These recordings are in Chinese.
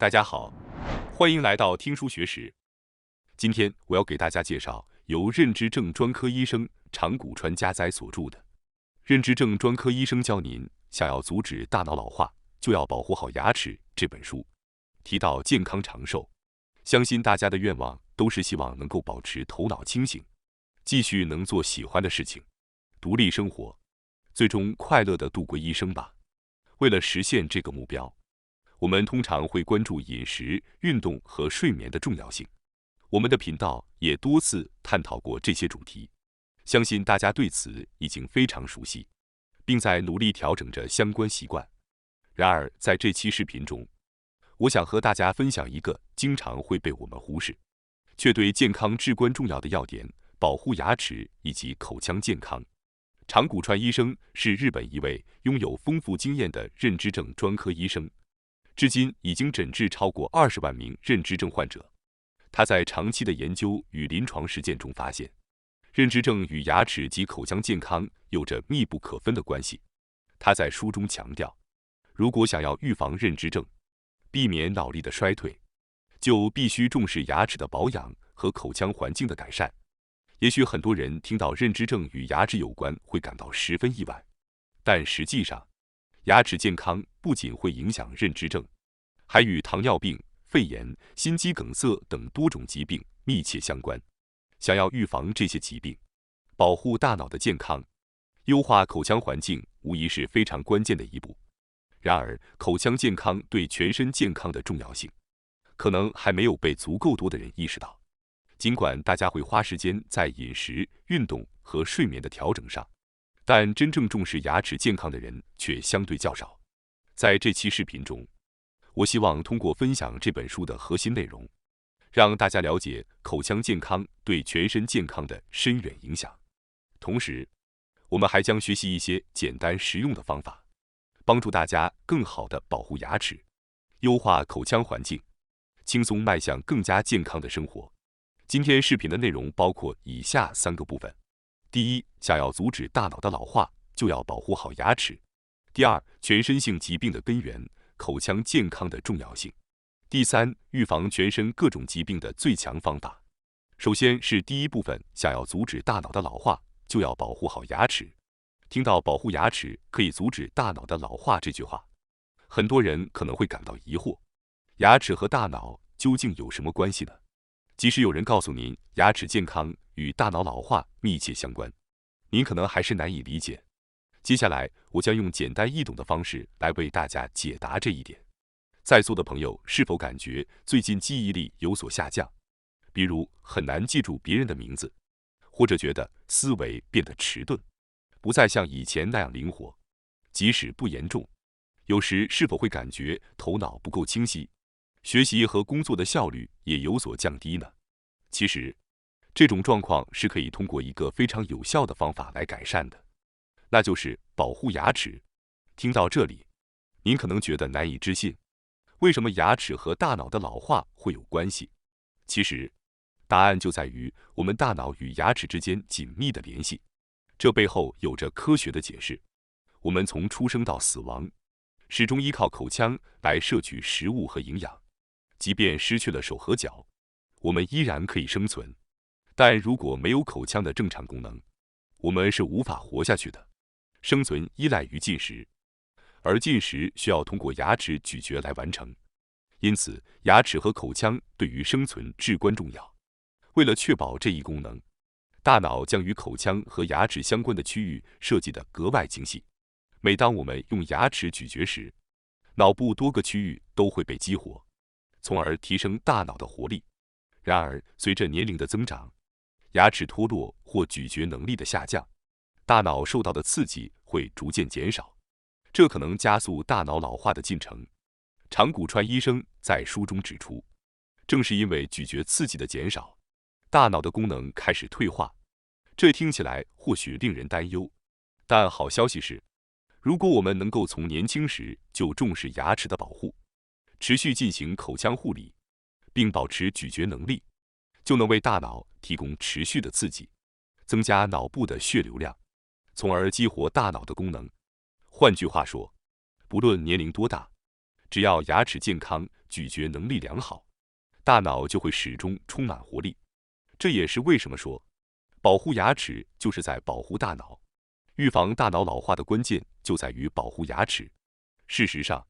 大家好，欢迎来到听书学史。今天我要给大家介绍由认知症专科医生长谷川佳哉所著的《认知症专科医生教您想要阻止大脑老化，就要保护好牙齿》这本书。提到健康长寿，相信大家的愿望都是希望能够保持头脑清醒，继续能做喜欢的事情，独立生活，最终快乐地度过一生吧。为了实现这个目标，我们通常会关注饮食、运动和睡眠的重要性。我们的频道也多次探讨过这些主题，相信大家对此已经非常熟悉，并在努力调整着相关习惯。然而，在这期视频中，我想和大家分享一个经常会被我们忽视，却对健康至关重要的要点：保护牙齿以及口腔健康。长谷川医生是日本一位拥有丰富经验的认知症专科医生，至今已经诊治超过20万名认知症患者。他在长期的研究与临床实践中发现，认知症与牙齿及口腔健康有着密不可分的关系。他在书中强调，如果想要预防认知症，避免脑力的衰退，就必须重视牙齿的保养和口腔环境的改善。也许很多人听到认知症与牙齿有关会感到十分意外，但实际上，牙齿健康不仅会影响认知症，还与糖尿病、肺炎、心肌梗塞等多种疾病密切相关。想要预防这些疾病，保护大脑的健康，优化口腔环境无疑是非常关键的一步。然而，口腔健康对全身健康的重要性，可能还没有被足够多的人意识到。尽管大家会花时间在饮食、运动和睡眠的调整上，但真正重视牙齿健康的人却相对较少。在这期视频中，我希望通过分享这本书的核心内容，让大家了解口腔健康对全身健康的深远影响。同时，我们还将学习一些简单实用的方法，帮助大家更好地保护牙齿，优化口腔环境，轻松迈向更加健康的生活。今天视频的内容包括以下3个部分：第一，想要阻止大脑的老化，就要保护好牙齿；第二，全身性疾病的根源，口腔健康的重要性；第三，预防全身各种疾病的最强方法。首先是第一部分，想要阻止大脑的老化，就要保护好牙齿。听到保护牙齿可以阻止大脑的老化这句话，很多人可能会感到疑惑，牙齿和大脑究竟有什么关系呢？即使有人告诉您牙齿健康与大脑老化密切相关，您可能还是难以理解。接下来，我将用简单易懂的方式来为大家解答这一点。在座的朋友是否感觉最近记忆力有所下降？比如很难记住别人的名字，或者觉得思维变得迟钝，不再像以前那样灵活？即使不严重，有时是否会感觉头脑不够清晰，学习和工作的效率也有所降低呢？其实，这种状况是可以通过一个非常有效的方法来改善的，那就是保护牙齿。听到这里，您可能觉得难以置信，为什么牙齿和大脑的老化会有关系？其实，答案就在于我们大脑与牙齿之间紧密的联系，这背后有着科学的解释。我们从出生到死亡，始终依靠口腔来摄取食物和营养。即便失去了手和脚，我们依然可以生存。但如果没有口腔的正常功能，我们是无法活下去的。生存依赖于进食，而进食需要通过牙齿咀嚼来完成。因此，牙齿和口腔对于生存至关重要。为了确保这一功能，大脑将与口腔和牙齿相关的区域设计得格外精细。每当我们用牙齿咀嚼时，脑部多个区域都会被激活，从而提升大脑的活力。然而，随着年龄的增长，牙齿脱落或咀嚼能力的下降，大脑受到的刺激会逐渐减少，这可能加速大脑老化的进程。长谷川医生在书中指出，正是因为咀嚼刺激的减少，大脑的功能开始退化。这听起来或许令人担忧，但好消息是，如果我们能够从年轻时就重视牙齿的保护，持续进行口腔护理，并保持咀嚼能力，就能为大脑提供持续的刺激，增加脑部的血流量，从而激活大脑的功能。换句话说，不论年龄多大，只要牙齿健康，咀嚼能力良好，大脑就会始终充满活力。这也是为什么说，保护牙齿就是在保护大脑。预防大脑老化的关键就在于保护牙齿。事实上，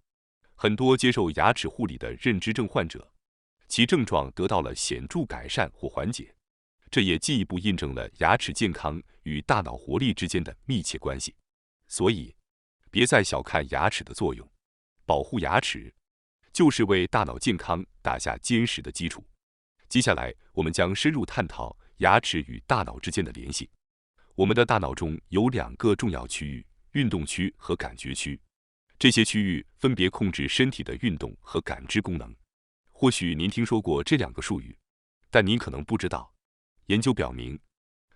很多接受牙齿护理的认知症患者，其症状得到了显著改善或缓解。这也进一步印证了牙齿健康与大脑活力之间的密切关系。所以，别再小看牙齿的作用，保护牙齿就是为大脑健康打下坚实的基础。接下来，我们将深入探讨牙齿与大脑之间的联系。我们的大脑中有2个重要区域：运动区和感觉区。这些区域分别控制身体的运动和感知功能。或许您听说过这2个术语，但您可能不知道，研究表明，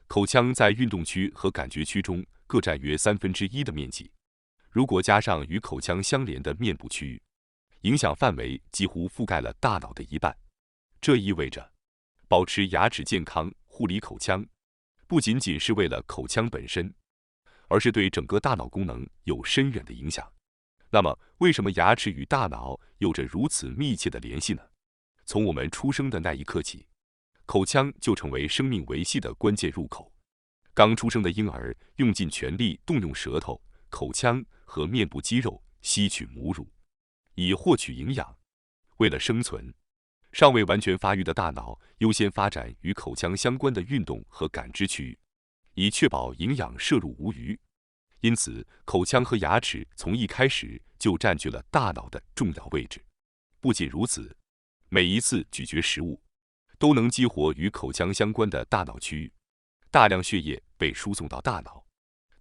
口腔在运动区和感觉区中各占约1/3的面积。如果加上与口腔相连的面部区域，影响范围几乎覆盖了大脑的1半。这意味着，保持牙齿健康、护理口腔，不仅仅是为了口腔本身，而是对整个大脑功能有深远的影响。那么，为什么牙齿与大脑有着如此密切的联系呢？从我们出生的那一刻起，口腔就成为生命维系的关键入口。刚出生的婴儿用尽全力动用舌头、口腔和面部肌肉吸取母乳，以获取营养。为了生存，尚未完全发育的大脑优先发展与口腔相关的运动和感知区域，以确保营养摄入无余。因此，口腔和牙齿从一开始就占据了大脑的重要位置。不仅如此，每一次咀嚼食物都能激活与口腔相关的大脑区域，大量血液被输送到大脑，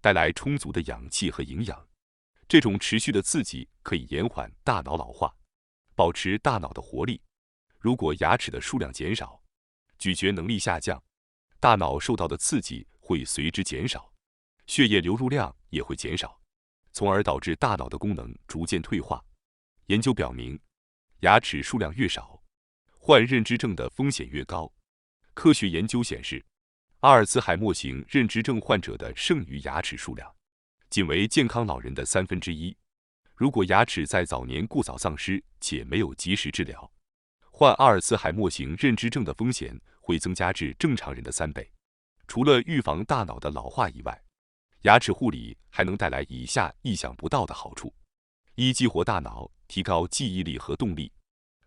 带来充足的氧气和营养。这种持续的刺激可以延缓大脑老化，保持大脑的活力。如果牙齿的数量减少，咀嚼能力下降，大脑受到的刺激会随之减少，血液流入量也会减少，从而导致大脑的功能逐渐退化。研究表明，牙齿数量越少，患认知症的风险越高。科学研究显示，阿尔茨海默型认知症患者的剩余牙齿数量仅为健康老人的1/3。如果牙齿在早年过早丧失且没有及时治疗，患阿尔茨海默型认知症的风险会增加至正常人的3倍。除了预防大脑的老化以外，牙齿护理还能带来以下意想不到的好处：一、激活大脑，提高记忆力和动力。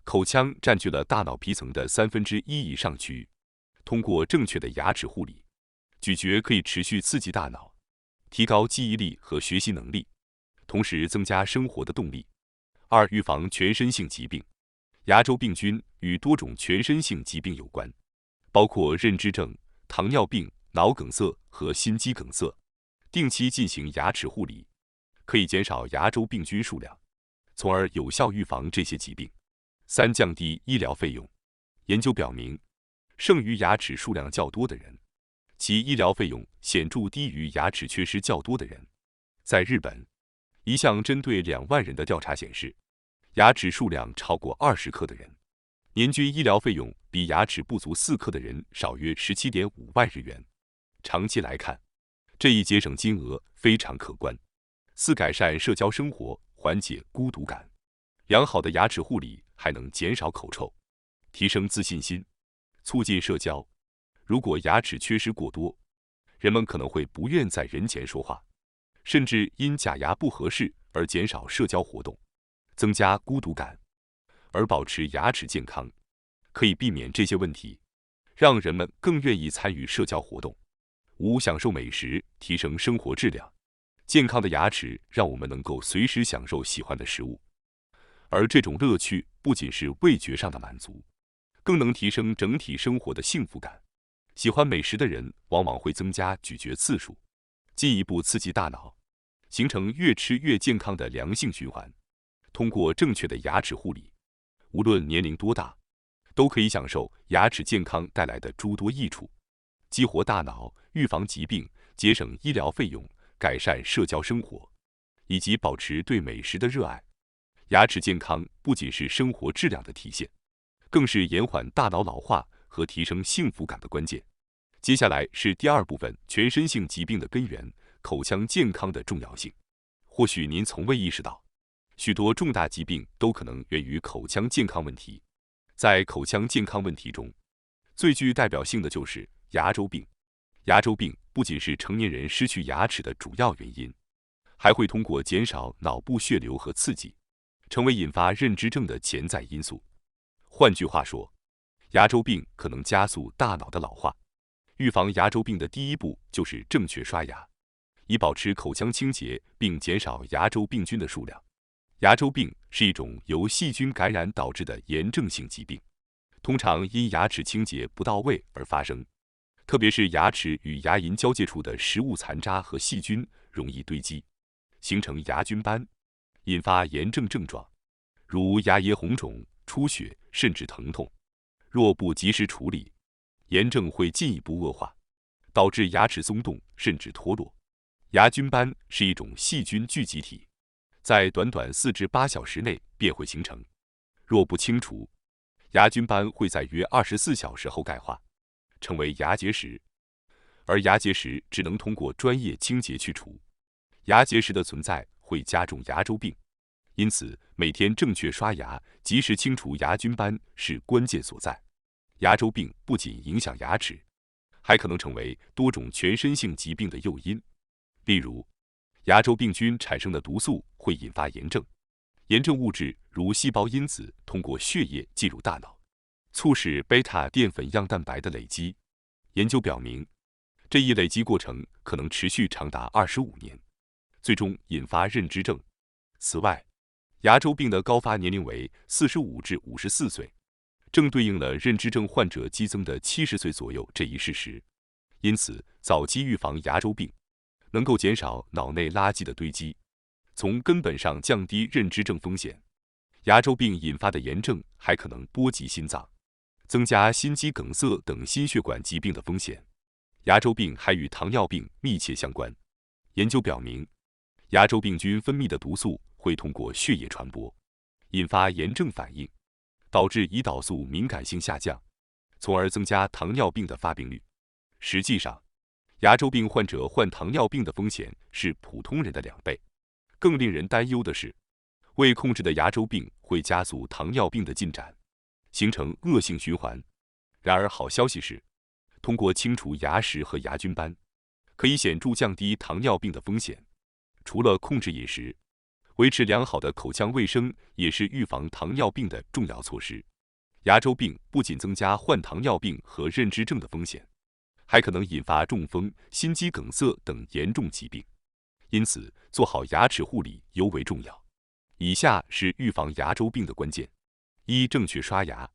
口腔占据了大脑皮层的1/3以上区域，通过正确的牙齿护理，咀嚼可以持续刺激大脑，提高记忆力和学习能力，同时增加生活的动力。二、预防全身性疾病。牙周病菌与多种全身性疾病有关，包括认知症、糖尿病、脑梗塞和心肌梗塞。定期进行牙齿护理，可以减少牙周病菌数量，从而有效预防这些疾病。三、降低医疗费用。研究表明，剩余牙齿数量较多的人，其医疗费用显著低于牙齿缺失较多的人。在日本，一项针对2万人的调查显示，牙齿数量超过20颗的人，年均医疗费用比牙齿不足4颗的人少约17.5万日元。长期来看，这一节省金额非常可观。四、改善社交生活，缓解孤独感。良好的牙齿护理还能减少口臭，提升自信心，促进社交。如果牙齿缺失过多，人们可能会不愿在人前说话，甚至因假牙不合适而减少社交活动，增加孤独感。而保持牙齿健康，可以避免这些问题，让人们更愿意参与社交活动。五、享受美食，提升生活质量。健康的牙齿让我们能够随时享受喜欢的食物，而这种乐趣不仅是味觉上的满足，更能提升整体生活的幸福感。喜欢美食的人往往会增加咀嚼次数，进一步刺激大脑，形成越吃越健康的良性循环。通过正确的牙齿护理，无论年龄多大，都可以享受牙齿健康带来的诸多益处，激活大脑，预防疾病，节省医疗费用，改善社交生活，以及保持对美食的热爱。牙齿健康不仅是生活质量的体现，更是延缓大脑老化和提升幸福感的关键。接下来是第2部分，全身性疾病的根源，口腔健康的重要性。或许您从未意识到，许多重大疾病都可能源于口腔健康问题。在口腔健康问题中，最具代表性的就是牙周病。牙周病不仅是成年人失去牙齿的主要原因，还会通过减少脑部血流和刺激，成为引发认知症的潜在因素。换句话说，牙周病可能加速大脑的老化。预防牙周病的第一步就是正确刷牙，以保持口腔清洁并减少牙周病菌的数量。牙周病是一种由细菌感染导致的炎症性疾病，通常因牙齿清洁不到位而发生，特别是牙齿与牙龈交界处的食物残渣和细菌容易堆积，形成牙菌斑，引发炎症症状，如牙龈红肿、出血甚至疼痛。若不及时处理，炎症会进一步恶化，导致牙齿松动甚至脱落。牙菌斑是一种细菌聚集体，在短短4至8小时内便会形成。若不清除，牙菌斑会在约24小时后钙化，成为牙结石。而牙结石只能通过专业清洁去除。牙结石的存在会加重牙周病，因此每天正确刷牙，及时清除牙菌斑是关键所在。牙周病不仅影响牙齿，还可能成为多种全身性疾病的诱因。例如，牙周病菌产生的毒素会引发炎症，炎症物质如细胞因子通过血液进入大脑，促使贝塔淀粉样蛋白的累积。研究表明，这一累积过程可能持续长达25年，最终引发认知症。此外，牙周病的高发年龄为45至54岁，正对应了认知症患者激增的70岁左右这一事实。因此，早期预防牙周病能够减少脑内垃圾的堆积，从根本上降低认知症风险。牙周病引发的炎症还可能波及心脏，增加心肌梗塞等心血管疾病的风险。牙周病还与糖尿病密切相关。研究表明，牙周病菌分泌的毒素会通过血液传播，引发炎症反应，导致胰岛素敏感性下降，从而增加糖尿病的发病率。实际上，牙周病患者患糖尿病的风险是普通人的2倍。更令人担忧的是，未控制的牙周病会加速糖尿病的进展，形成恶性循环。然而，好消息是，通过清除牙石和牙菌斑，可以显著降低糖尿病的风险。除了控制饮食，维持良好的口腔卫生也是预防糖尿病的重要措施。牙周病不仅增加患糖尿病和认知症的风险，还可能引发中风、心肌梗塞等严重疾病。因此，做好牙齿护理尤为重要。以下是预防牙周病的关键： 1. 正确刷牙，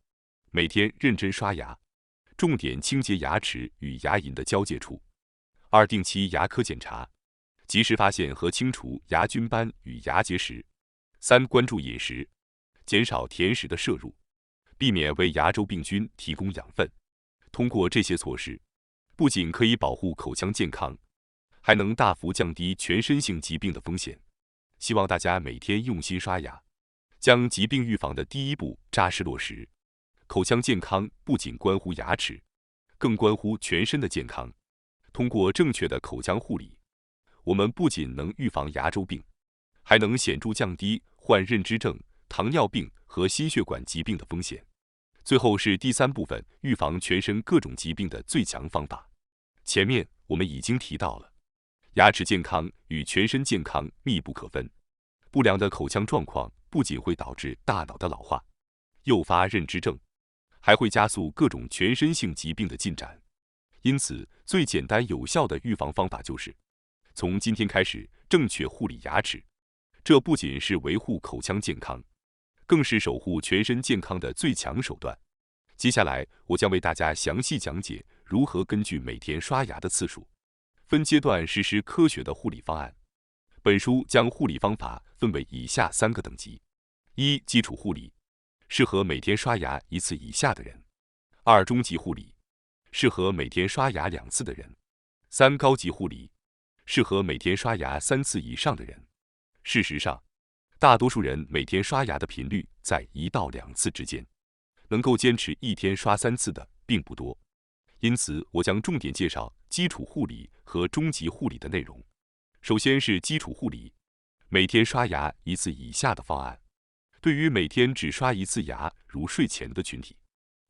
每天认真刷牙，重点清洁牙齿与牙龈的交界处。2. 定期牙科检查，及时发现和清除牙菌斑与牙结石。3. 关注饮食，减少甜食的摄入，避免为牙周病菌提供养分。通过这些措施，不仅可以保护口腔健康，还能大幅降低全身性疾病的风险。希望大家每天用心刷牙，将疾病预防的第一步扎实落实。口腔健康不仅关乎牙齿，更关乎全身的健康。通过正确的口腔护理，我们不仅能预防牙周病，还能显著降低患认知症、糖尿病和心血管疾病的风险。最后是第3部分，预防全身各种疾病的最强方法。前面我们已经提到了，牙齿健康与全身健康密不可分。不良的口腔状况不仅会导致大脑的老化，诱发认知症，还会加速各种全身性疾病的进展。因此，最简单有效的预防方法就是从今天开始正确护理牙齿。这不仅是维护口腔健康，更是守护全身健康的最强手段。接下来，我将为大家详细讲解如何根据每天刷牙的次数，分阶段实施科学的护理方案。本书将护理方法分为以下3个等级：1. 基础护理，适合每天刷牙1次以下的人；2. 中级护理，适合每天刷牙2次的人；3. 高级护理，适合每天刷牙3次以上的人。事实上，大多数人每天刷牙的频率在1到2次之间，能够坚持1天刷3次的并不多。因此，我将重点介绍基础护理和中级护理的内容。首先是基础护理，每天刷牙1次以下的方案。对于每天只刷1次牙，如睡前的群体，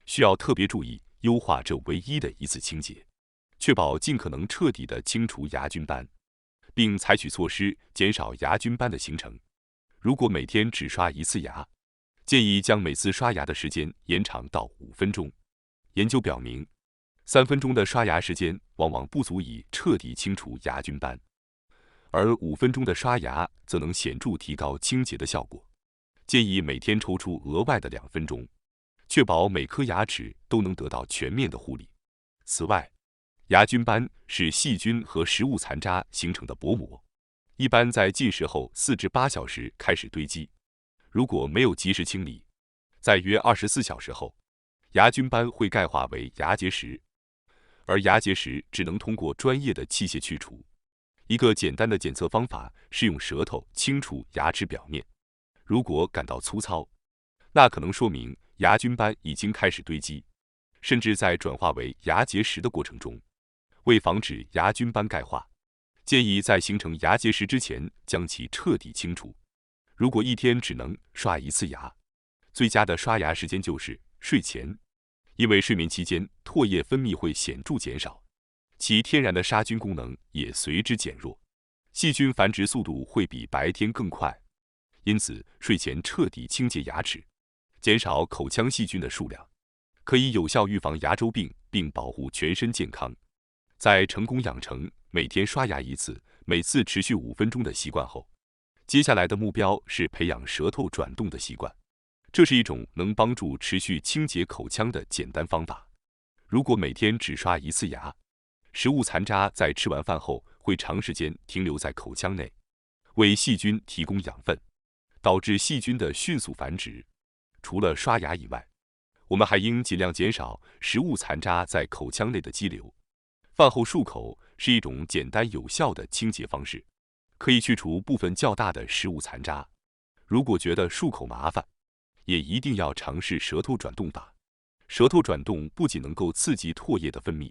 需要特别注意优化这唯一的1次清洁，确保尽可能彻底地清除牙菌斑，并采取措施减少牙菌斑的形成。如果每天只刷1次牙，建议将每次刷牙的时间延长到5分钟。研究表明，3分钟的刷牙时间往往不足以彻底清除牙菌斑，而5分钟的刷牙则能显著提高清洁的效果。建议每天抽出额外的2分钟，确保每颗牙齿都能得到全面的护理。此外，牙菌斑是细菌和食物残渣形成的薄膜，一般在进食后4至8小时开始堆积。如果没有及时清理，在约24小时后，牙菌斑会钙化为牙结石，而牙结石只能通过专业的器械去除。一个简单的检测方法是用舌头轻触牙齿表面，如果感到粗糙，那可能说明牙菌斑已经开始堆积，甚至在转化为牙结石的过程中。为防止牙菌斑钙化，建议在形成牙结石之前将其彻底清除。如果一天只能刷1次牙，最佳的刷牙时间就是睡前，因为睡眠期间唾液分泌会显著减少，其天然的杀菌功能也随之减弱，细菌繁殖速度会比白天更快。因此，睡前彻底清洁牙齿，减少口腔细菌的数量，可以有效预防牙周病并保护全身健康。在成功养成每天刷牙1次，每次持续5分钟的习惯后，接下来的目标是培养舌头转动的习惯。这是一种能帮助持续清洁口腔的简单方法。如果每天只刷1次牙，食物残渣在吃完饭后会长时间停留在口腔内，为细菌提供养分，导致细菌的迅速繁殖。除了刷牙以外，我们还应尽量减少食物残渣在口腔内的积留。饭后漱口是一种简单有效的清洁方式，可以去除部分较大的食物残渣。如果觉得漱口麻烦，也一定要尝试舌头转动法。舌头转动不仅能够刺激唾液的分泌，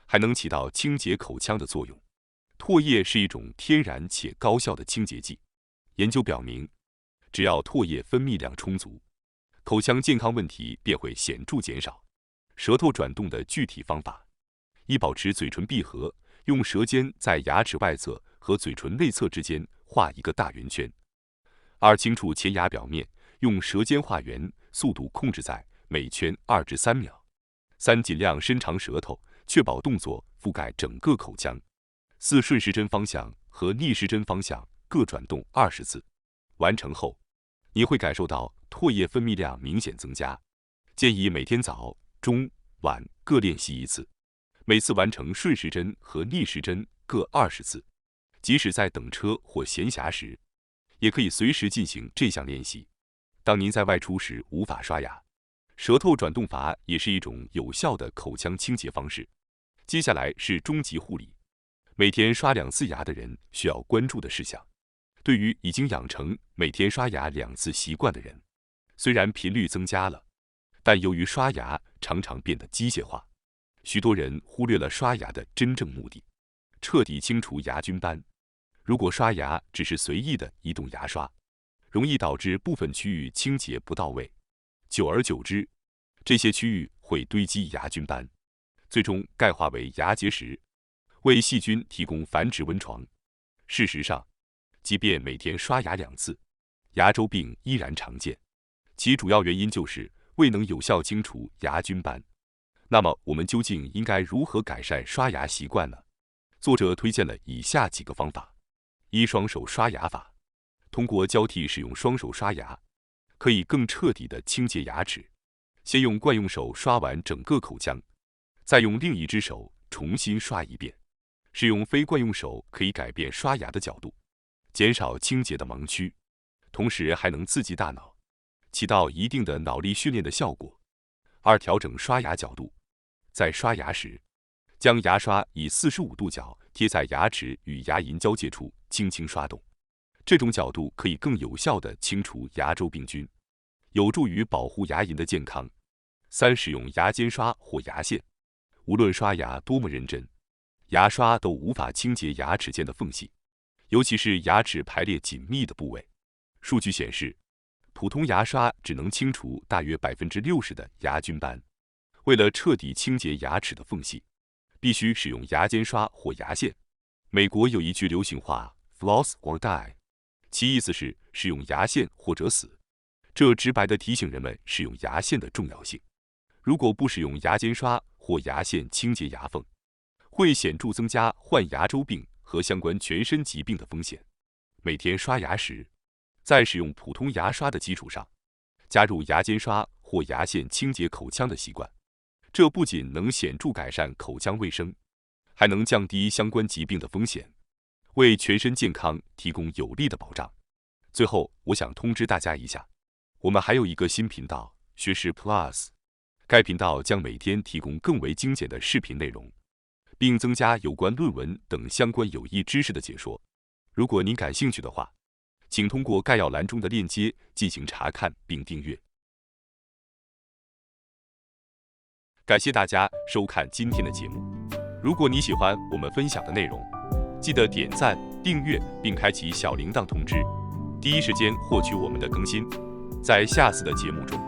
还能起到清洁口腔的作用。唾液是一种天然且高效的清洁剂。研究表明，只要唾液分泌量充足，口腔健康问题便会显著减少。舌头转动的具体方法：一、保持嘴唇闭合，用舌尖在牙齿外侧和嘴唇内侧之间画一个大圆圈。2、轻触前牙表面，用舌尖画圆，速度控制在每圈2至3秒。3、尽量伸长舌头，确保动作覆盖整个口腔。4、顺时针方向和逆时针方向各转动20次。完成后，你会感受到唾液分泌量明显增加。建议每天早、中、晚各练习1次，每次完成顺时针和逆时针各20次。即使在等车或闲暇时，也可以随时进行这项练习。当您在外出时无法刷牙，舌头转动法也是一种有效的口腔清洁方式。接下来是终极护理，每天刷2次牙的人需要关注的事项。对于已经养成每天刷牙2次习惯的人，虽然频率增加了，但由于刷牙常常变得机械化，许多人忽略了刷牙的真正目的，彻底清除牙菌斑。如果刷牙只是随意的移动牙刷，容易导致部分区域清洁不到位，久而久之，这些区域会堆积牙菌斑，最终钙化为牙结石，为细菌提供繁殖温床。事实上，即便每天刷牙2次，牙周病依然常见，其主要原因就是未能有效清除牙菌斑。那么，我们究竟应该如何改善刷牙习惯呢？作者推荐了以下几个方法： 1、双手刷牙法。通过交替使用双手刷牙，可以更彻底地清洁牙齿。先用惯用手刷完整个口腔，再用另一只手重新刷一遍。使用非惯用手可以改变刷牙的角度，减少清洁的盲区，同时还能刺激大脑，起到一定的脑力训练的效果。2、调整刷牙角度。在刷牙时，将牙刷以45度角贴在牙齿与牙龈交界处，轻轻刷动。这种角度可以更有效地清除牙周病菌，有助于保护牙龈的健康。3、使用牙尖刷或牙线。无论刷牙多么认真，牙刷都无法清洁牙齿间的缝隙，尤其是牙齿排列紧密的部位。数据显示，普通牙刷只能清除大约60%的牙菌斑。为了彻底清洁牙齿的缝隙，必须使用牙尖刷或牙线。美国有一句流行话 "Floss or die"， 其意思是使用牙线或者死。这直白地提醒人们使用牙线的重要性。如果不使用牙尖刷或牙线清洁牙缝，会显著增加患牙周病和相关全身疾病的风险。每天刷牙时，在使用普通牙刷的基础上，加入牙尖刷或牙线清洁口腔的习惯。这不仅能显著改善口腔卫生，还能降低相关疾病的风险，为全身健康提供有力的保障。最后，我想通知大家一下，我们还有一个新频道——学识 Plus。该频道将每天提供更为精简的视频内容，并增加有关论文等相关有益知识的解说。如果您感兴趣的话，请通过概要栏中的链接进行查看并订阅。感谢大家收看今天的节目。如果你喜欢我们分享的内容，记得点赞、订阅并开启小铃铛通知，第一时间获取我们的更新。在下次的节目中，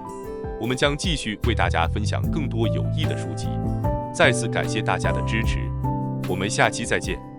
我们将继续为大家分享更多有益的书籍。再次感谢大家的支持，我们下期再见。